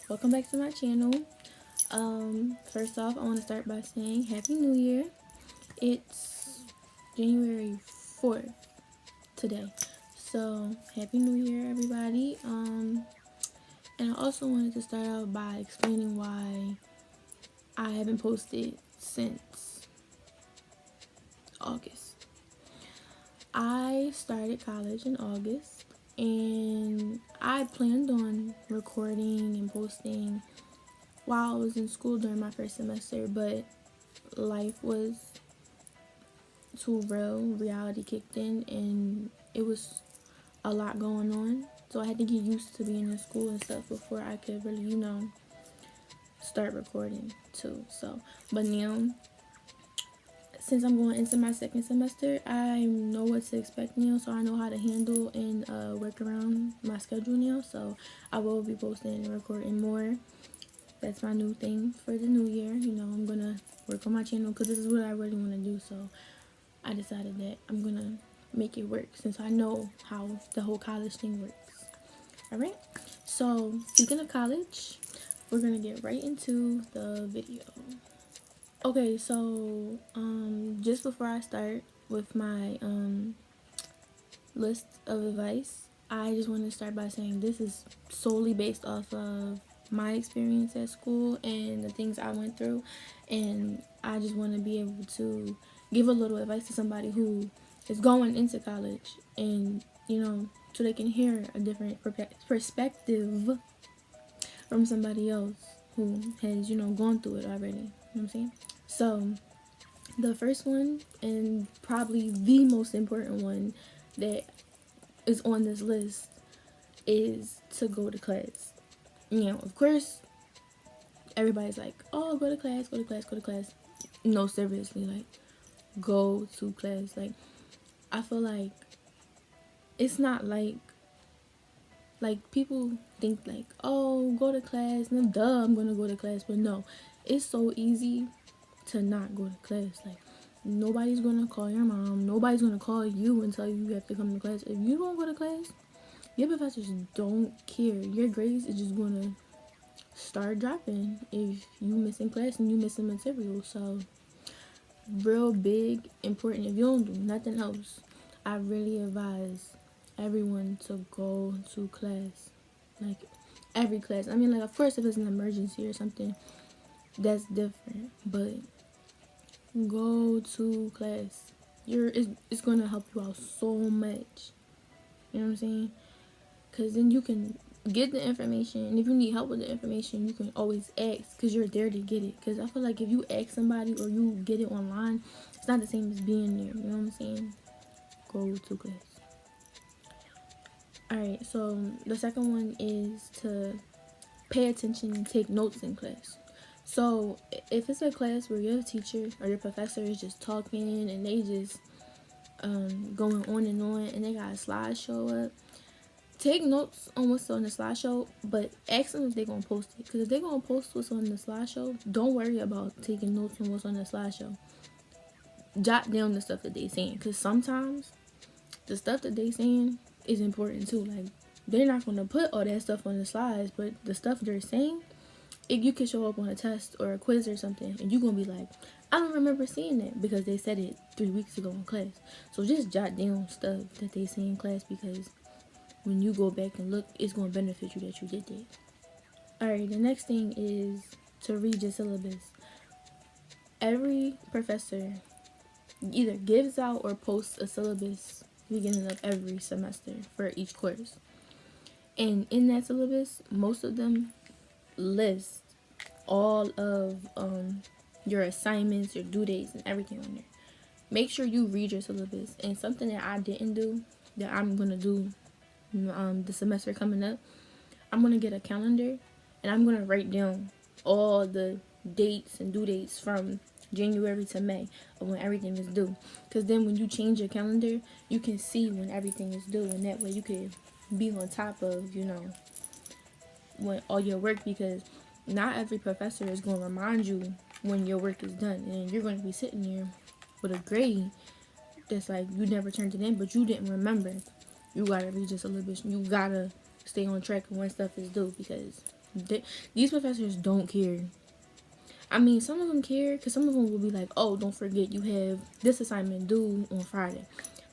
welcome back to my channel. First off, I want to start by saying Happy New Year. It's January 4th today, so Happy New Year, everybody. And I also wanted to start out by explaining why I haven't posted since August. I started college in August, and I planned on recording and posting while I was in school during my first semester, but life was too real. Reality kicked in, and it was a lot going on. So I had to get used to being in school and stuff before I could really, start recording too. So, but now, since I'm going into my second semester, I know what to expect now. So I know how to handle and work around my schedule now. So I will be posting and recording more. That's my new thing for the new year. I'm gonna work on my channel because this is what I really want to do. So I decided that I'm gonna make it work since I know how the whole college thing works. Alright, so speaking of college, we're gonna get right into the video. Okay, so just before I start with my list of advice, I just want to start by saying this is solely based off of my experience at school and the things I went through, and I just want to be able to give a little advice to somebody who is going into college, and so they can hear a different perspective from somebody else who has gone through it already. You know what I'm saying? So the first one, and probably the most important one that is on this list, is to go to class. Of course, everybody's like, oh, go to class, go to class, go to class. No, seriously, like, go to class. Like, I feel like it's not like people think like, oh, go to class, no, duh, I'm gonna go to class. But no, it's so easy to not go to class. Like, nobody's gonna call your mom, nobody's gonna call you and tell you have to come to class. If you don't go to class, your professors don't care. Your grades is just gonna start dropping if you missing class and you missing material. So real big important, if you don't do nothing else, I really advise everyone to go to class. Like, every class. I mean, like, of course, if it's an emergency or something, that's different, but go to class. It's gonna help you out so much. You know what I'm saying? Because then you can get the information, and if you need help with the information, you can always ask because you're there to get it. Because I feel like if you ask somebody or you get it online, it's not the same as being there. You know what I'm saying? Go to class. Alright, so the second one is to pay attention and take notes in class. So if it's a class where your teacher or your professor is just talking and they just going on and they got a slideshow up, take notes on what's on the slideshow, but ask them if they're going to post it. Because if they're going to post what's on the slideshow, don't worry about taking notes on what's on the slideshow. Jot down the stuff that they're saying. Because sometimes the stuff that they're saying is important too. Like, they're not going to put all that stuff on the slides, but the stuff they're saying, you could show up on a test or a quiz or something, and you're going to be like, I don't remember seeing that because they said it 3 weeks ago in class. So just jot down stuff that they say in class, because when you go back and look, it's going to benefit you that you did that. Alright, the next thing is to read your syllabus. Every professor either gives out or posts a syllabus beginning of every semester for each course. And in that syllabus, most of them list all of your assignments, your due dates, and everything on there. Make sure you read your syllabus. And something that I didn't do, that I'm going to do the semester coming up, I'm going to get a calendar and I'm going to write down all the dates and due dates from January to May of when everything is due. Because then when you change your calendar, you can see when everything is due, and that way you can be on top of, when all your work, because not every professor is going to remind you when your work is done, and you're going to be sitting here with a grade that's like you never turned it in, but you didn't remember. You gotta read your syllabus. You gotta stay on track when stuff is due, because These professors don't care. I mean, some of them care because some of them will be like, oh, don't forget you have this assignment due on Friday.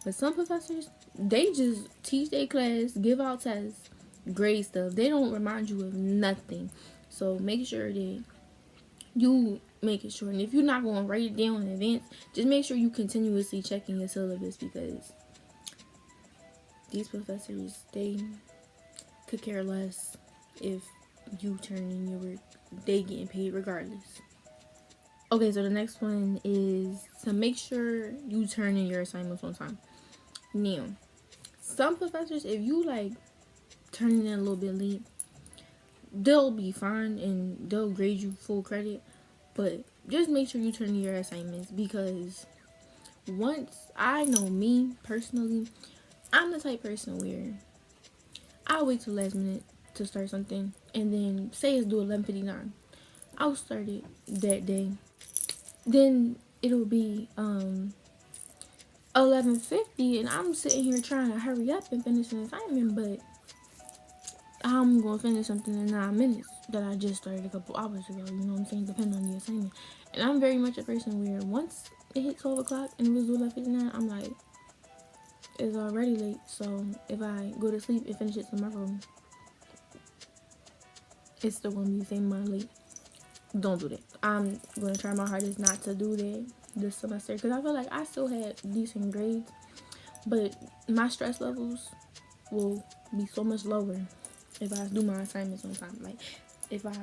But some professors, they just teach their class, give out tests, grade stuff. They don't remind you of nothing. So make sure that you make it sure. And if you're not going to write it down in advance, just make sure you continuously checking your syllabus, because these professors, they could care less if you turn in your work. They getting paid regardless. Okay, so the next one is to make sure you turn in your assignments on time. Now, some professors, if you like turning in a little bit late, they'll be fine and they'll grade you full credit. But just make sure you turn in your assignments, because once, I know me personally, I'm the type person where I'll wait till the last minute to start something, and then say it's due 11:59. I'll start it that day. Then it'll be 11:50, and I'm sitting here trying to hurry up and finish an assignment, but I'm gonna finish something in 9 minutes that I just started a couple hours ago. You know what I'm saying? Depending on the assignment. And I'm very much a person where once it hit 12 o'clock and it was due 11:59, I'm like, it's already late. So if I go to sleep and finish it tomorrow, it's still gonna be the same amount late. Don't do that. I'm gonna try my hardest not to do that this semester, because I feel like I still had decent grades, but my stress levels will be so much lower if I do my assignments on time. Like if I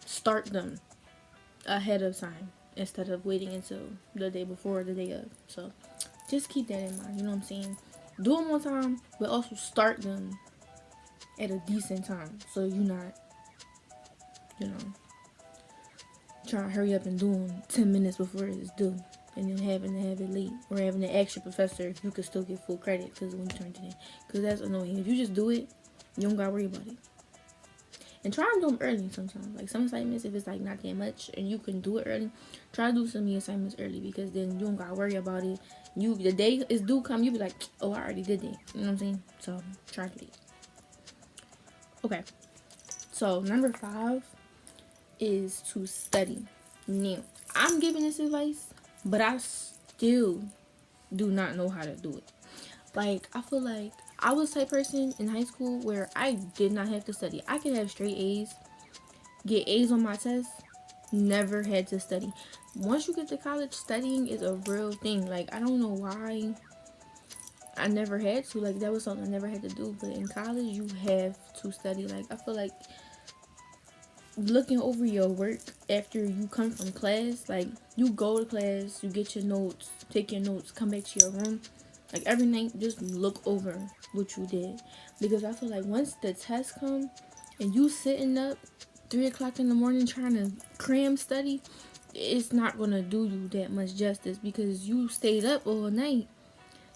start them ahead of time instead of waiting until the day before or the day of. So just keep that in mind. You know what I'm saying? Do them on time, but also start them at a decent time, so you're not, you know, trying to hurry up and do them 10 minutes before it's due, and then having to have it late, or having an extra professor, you can still get full credit because when you turn it in. Because that's annoying. If you just do it, you don't gotta worry about it. And try and do them early sometimes. Like some assignments, if it's like not that much and you can do it early, try to do some of your assignments early, because then you don't gotta worry about it. The day is due come, you be like, oh, I already did that. You know what I'm saying? So try to do it. Okay. So number 5 is to study. Now, I'm giving this advice, but I still do not know how to do it. Like, I feel like I was the type person in high school where I did not have to study. I could have straight A's, get A's on my tests, never had to study. Once you get to college, studying is a real thing. Like, I don't know why I never had to. Like, that was something I never had to do. But in college, you have to study. Like, I feel like looking over your work after you come from class, like you go to class, you get your notes, take your notes, come back to your room, like every night just look over what you did, because I feel like once the test come and you sitting up 3 o'clock in the morning trying to cram study, it's not gonna do you that much justice, because you stayed up all night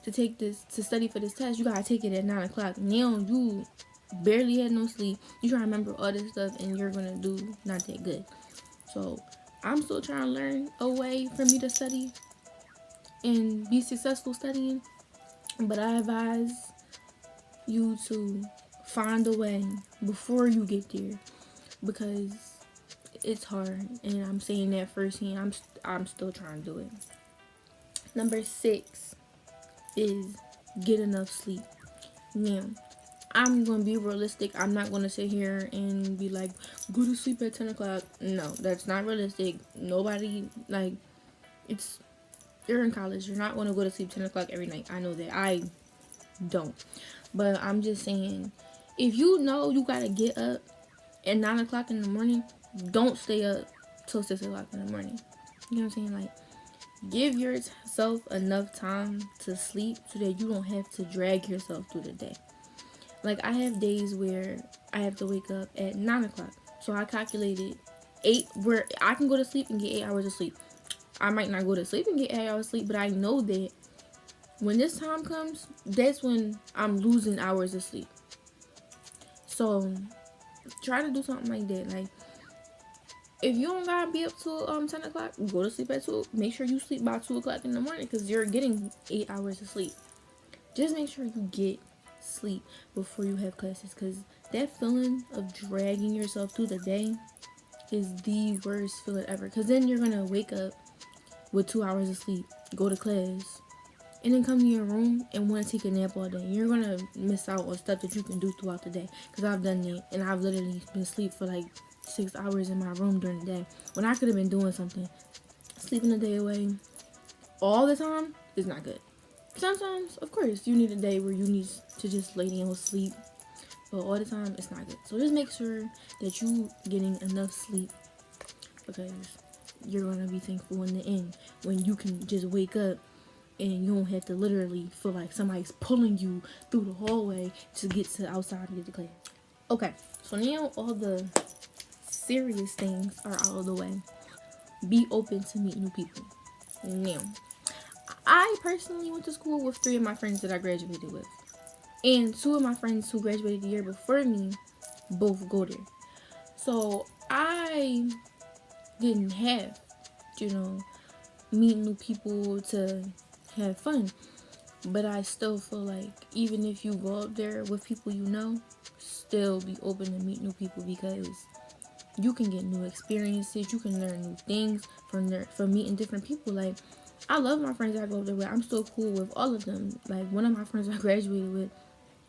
to study for this test. You gotta take it at 9 o'clock. Now you barely had no sleep. You try to remember all this stuff and you're gonna do not that good. So I'm still trying to learn a way for me to study and be successful studying. But I advise you to find a way before you get there, because it's hard, and I'm saying that firsthand. I'm still trying to do it. Number 6 is get enough sleep. Now, I'm going to be realistic. I'm not going to sit here and be like, go to sleep at 10 o'clock. No, that's not realistic. Nobody, like, you're in college. You're not going to go to sleep 10 o'clock every night. I know that. I don't. But I'm just saying, if you know you got to get up at 9 o'clock in the morning, don't stay up till 6 o'clock in the morning. You know what I'm saying? Like, give yourself enough time to sleep so that you don't have to drag yourself through the day. Like, I have days where I have to wake up at 9 o'clock. So I calculated 8, where I can go to sleep and get 8 hours of sleep. I might not go to sleep and get 8 hours of sleep, but I know that when this time comes, that's when I'm losing hours of sleep. So try to do something like that. Like, if you don't gotta be up till 10 o'clock, go to sleep at 2. Make sure you sleep by 2 o'clock in the morning, because you're getting 8 hours of sleep. Just make sure you get sleep before you have classes, because that feeling of dragging yourself through the day is the worst feeling ever. Because then you're gonna wake up with 2 hours of sleep, go to class, and then come to your room and want to take a nap all day. You're gonna miss out on stuff that you can do throughout the day. Because I've done it, and I've literally been asleep for like 6 hours in my room during the day when I could have been doing something. Sleeping the day away all the time is not good. Sometimes, of course, you need a day where you need to just lay down and sleep, but all the time it's not good. So just make sure that you getting enough sleep, because you're gonna be thankful in the end when you can just wake up and you don't have to literally feel like somebody's pulling you through the hallway to get to outside and get to class. Okay, so now all the serious things are out of the way. Be open to meet new people. Now, I personally went to school with 3 of my friends that I graduated with. And 2 of my friends who graduated the year before me both go there. So I didn't have, meet new people to have fun. But I still feel like even if you go up there with people you know, still be open to meet new people, because you can get new experiences, you can learn new things from meeting different people. Like, I love my friends I go up there with. I'm still cool with all of them. Like, one of my friends I graduated with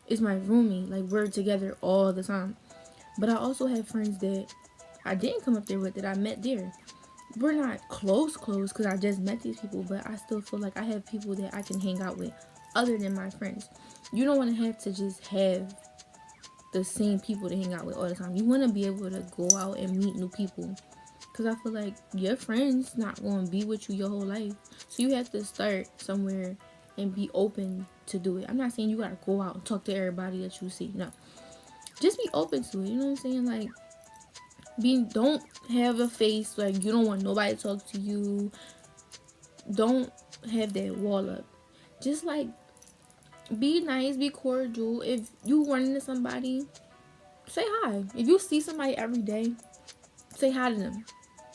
is my roommate. Like, we're together all the time. But I also have friends that I didn't come up there with that I met there. We're not close because I just met these people, but I still feel like I have people that I can hang out with other than my friends. You don't want to have to just have the same people to hang out with all the time. You want to be able to go out and meet new people, because I feel like your friends not going to be with you your whole life. So you have to start somewhere and be open to do it. I'm not saying you got to go out and talk to everybody that you see. No. Just be open to it. You know what I'm saying? Like, don't have a face like you don't want nobody to talk to you. Don't have that wall up. Just like, be nice, be cordial. If you run into somebody, say hi. If you see somebody every day, say hi to them.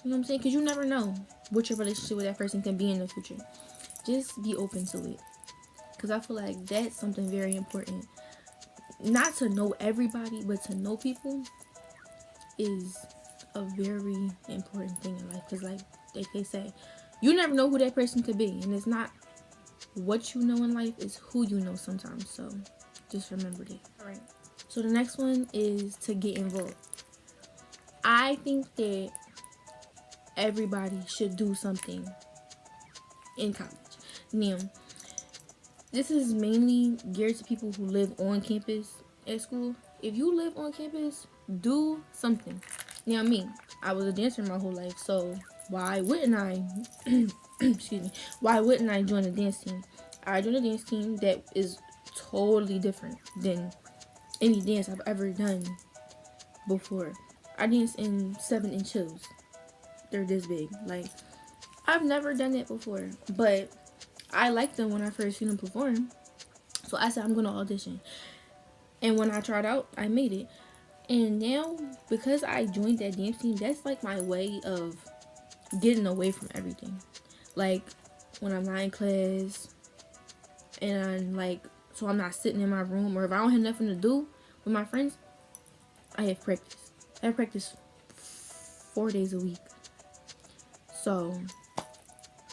You know what I'm saying? Because you never know what your relationship with that person can be in the future. Just be open to it, because I feel like that's something very important. Not to know everybody, but to know people is a very important thing in life. Because like they say, you never know who that person could be, and it's not what you know in life, is who you know sometimes. So just remember that. All right, so the next one is to get involved. I think that everybody should do something in college. Now, this is mainly geared to people who live on campus at school. If you live on campus, do something. Now, I was a dancer my whole life, so why wouldn't I excuse me, why wouldn't I join a dance team? I joined a dance team that is totally different than any dance I've ever done before. I danced in 7-inch heels. They're this big. Like, I've never done that before, but I liked them when I first seen them perform. So I said, I'm going to audition. And when I tried out, I made it. And now, because I joined that dance team, that's like my way of getting away from everything. Like, when I'm not in class, and I'm like, so I'm not sitting in my room, or if I don't have nothing to do with my friends, I have practice. I have practice 4 days a week. So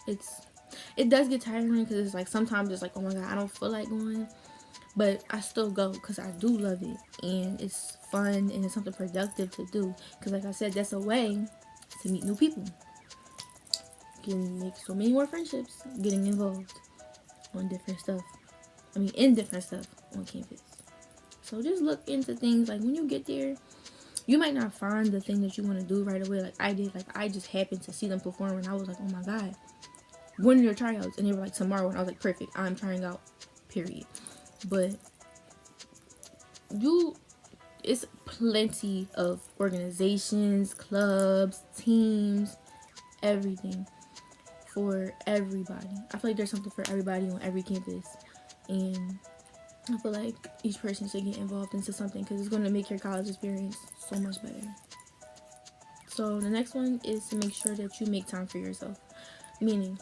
it does get tiring, because it's like sometimes it's like, oh my god, I don't feel like going, but I still go because I do love it, and it's fun, and it's something productive to do, because like I said, that's a way to meet new people. You can make so many more friendships getting involved on different stuff. In different stuff on campus. So just look into things. Like, when you get there, you might not find the thing that you want to do right away, like I did. Like, I just happened to see them perform, and I was like, oh my god, when are your tryouts? And they were like, tomorrow. And I was like, perfect, I'm trying out, period. But it's plenty of organizations, clubs, teams, everything for everybody. I feel like there's something for everybody on every campus, and I feel like each person should get involved into something, because it's going to make your college experience so much better. So the next one is to make sure that you make time for yourself. Meaning,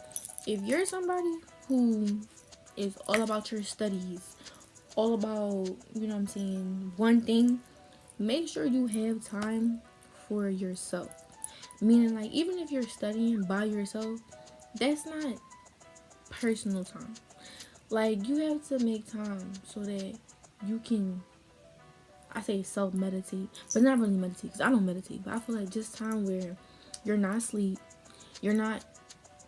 if you're somebody who is all about your studies, all about, you know what I'm saying, one thing, make sure you have time for yourself. Meaning, like, even if you're studying by yourself, that's not personal time. Like, you have to make time so that you can, I say self meditate, but not really meditate because I don't meditate. But I feel like just time where you're not asleep, you're not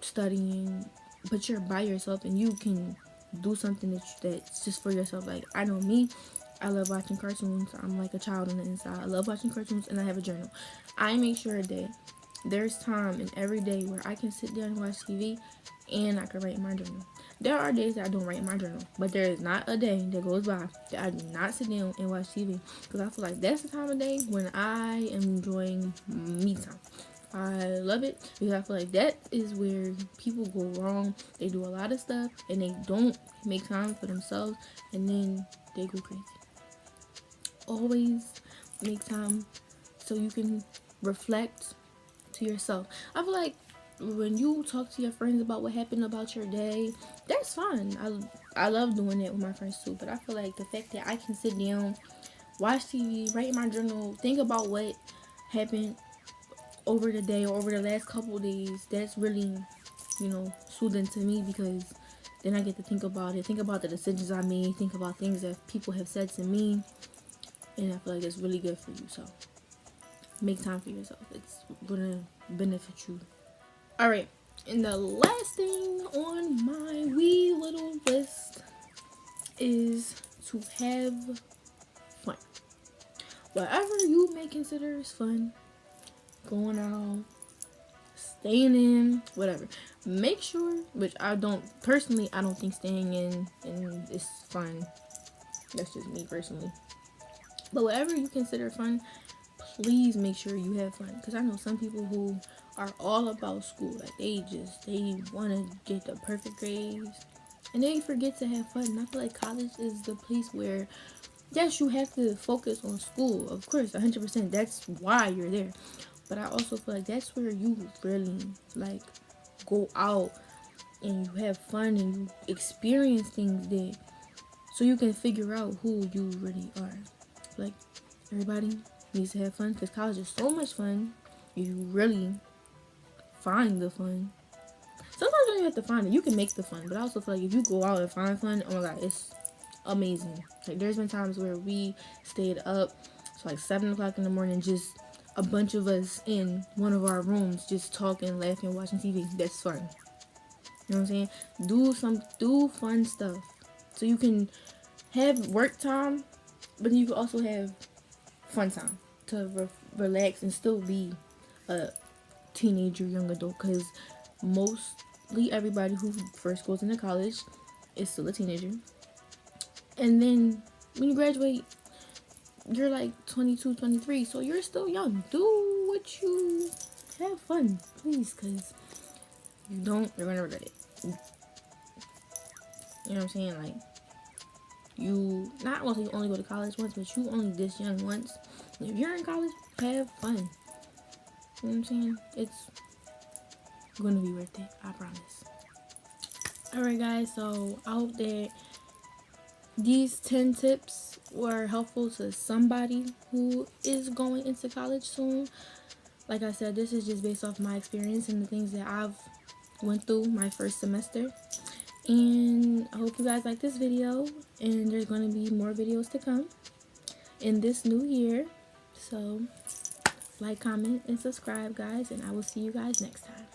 studying, but you're by yourself and you can do something that's just for yourself. Like, I know me, I love watching cartoons. I'm like a child on the inside. I love watching cartoons and I have a journal. I make sure that there's time in every day where I can sit down and watch TV and I can write in my journal. There are days that I don't write in my journal, but there is not a day that goes by that I do not sit down and watch TV, because I feel like that's the time of day when I am enjoying me time. I love it because I feel like that is where people go wrong. They do a lot of stuff and they don't make time for themselves, and then they go crazy. Always make time so you can reflect to yourself. I feel like when you talk to your friends about what happened about your day, that's fun. I love doing it with my friends too. But I feel like the fact that I can sit down, watch TV, write in my journal, think about what happened over the day or over the last couple of days, that's really, soothing to me, because then I get to think about it, think about the decisions I made, think about things that people have said to me, and I feel like it's really good for you. So make time for yourself. It's gonna benefit you. All right, and the last thing on my wee little list is to have fun. Whatever you may consider as fun, going out, staying in, whatever. Make sure, which I don't think staying in is fun. That's just me personally. But whatever you consider fun, please make sure you have fun, because I know some people who are all about school. Like, they want to get the perfect grades and they forget to have fun. And I feel like college is the place where, yes, you have to focus on school, of course, 100%. That's why you're there. But I also feel like that's where you really, like, go out and you have fun and you experience things there, so you can figure out who you really are. Like, everybody needs to have fun, because college is so much fun. You really find the fun. Sometimes you don't even have to find it. You can make the fun. But I also feel like if you go out and find fun, oh my god, it's amazing. Like, there's been times where we stayed up to like 7 o'clock in the morning, just a bunch of us in one of our rooms, just talking, laughing, watching TV. That's fun. You know what I'm saying? Do fun stuff, so you can have work time, but you can also have fun time to relax and still be a teenager, young adult, because mostly everybody who first goes into college is still a teenager. And then when you graduate, you're like 22, 23, so you're still young. Do what you have fun, please, because you don't, you're gonna regret it. You know what I'm saying? Like, you not only go to college once, but you only this young once. If you're in college, have fun. You know what I'm saying? It's gonna be worth it, I promise. Alright guys, so I hope that these 10 tips were helpful to somebody who is going into college soon. Like I said, this is just based off my experience and the things that I've went through my first semester. And I hope you guys like this video, and there's going to be more videos to come in this new year. So like, comment, and subscribe, guys, and I will see you guys next time.